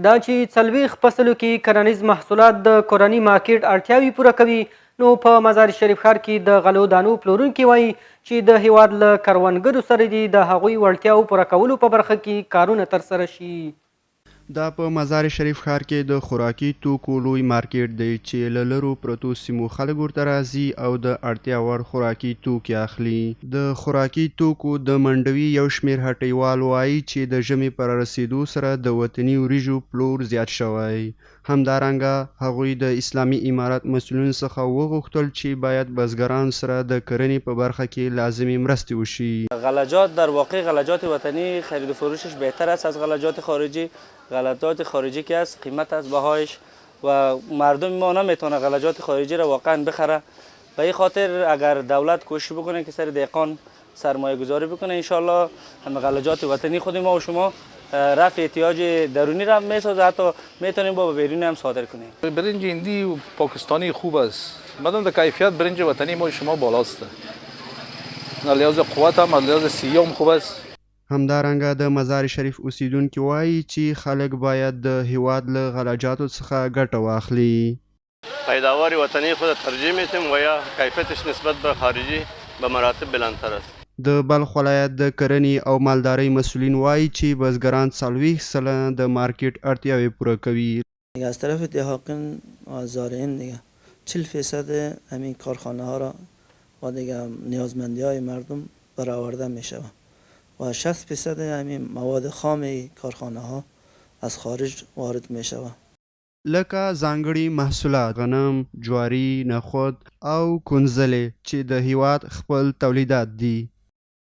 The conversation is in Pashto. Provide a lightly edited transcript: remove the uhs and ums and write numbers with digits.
دا چې 40 فصلو کې کرنیز محصولات د کورني مارکیټ اړتیاوې پوره کوي، نو په مزار شریف ښار کې د غلو دانو پلورونکي وایي چې د هیواد له کروندګرو سره دي د هغوی وړتیاو پوره کولو په برخه کې کارونه ترسره شي. دا په مزار شریف ښار کې د خوراکي توکو لوی مارکیټ دی چې له لرو پرتو سیمو خلک ورته راځي او د اړتیا وړ خوراکي توکي اخلي. د خوراکي توکو د منډوي یو شمېر هټیوال وایي چې د ژمي پر رسیدو سره د وطني وریژو پلور زیات شوی. همدارنګه هغوی د اسلامي امارت مسؤلینو څخه وغوښتل چې باید بزګران سره د کرنې په برخه کې لازمي مرستې وشي. غلجات در واقع غلجات وطنی خرید و فروشش بهتر است از غلجات خارجی. غلجات خارجی که است قیمت از بهایش و مردم ما نمیتونه غلجات خارجی را واقعا بخره. به این خاطر اگر دولت کوشش بکنه که سر دهقان سرمایه گذاری بکنه، انشالله هم غلجات وطنی خود ما و شما رفع احتیاج درونی را میسازه، حتی میتونیم با بیرونی هم صادر کنیم. برنج هندی و پاکستانی خوب است، مدام در کیفیت برنج وطنی ما و شما بالاست. لحاظ قوت هم لحاظ سیاه هم خوب است. همدارنګه د مزار شریف اوسیدونکي وایي چې خلک باید د هیواد له غلجاتو څخه ګټه واخلي. پیداوار وطنی خود ترجیح میتیم و یا کیفیتش نسبت به خارجی به مراتب بلندتر است. د بلخ ولایت د کرنې او مالدارۍ مسئولین وایي چې بزګران 40% د مارکیټ اړتیاوې پوره کوي. از طرف دهقان و زارعین دیگه 40% همین کارخانه ها را و دیگه نیازمندی های مردم برآورده می شود و 60% همین مواد خام کارخانه ها از خارج وارد می شود. لکه ځانګړي محصولات غنم، جواری، نخود او کونځلې چې د هیواد خپل تولیدات دي.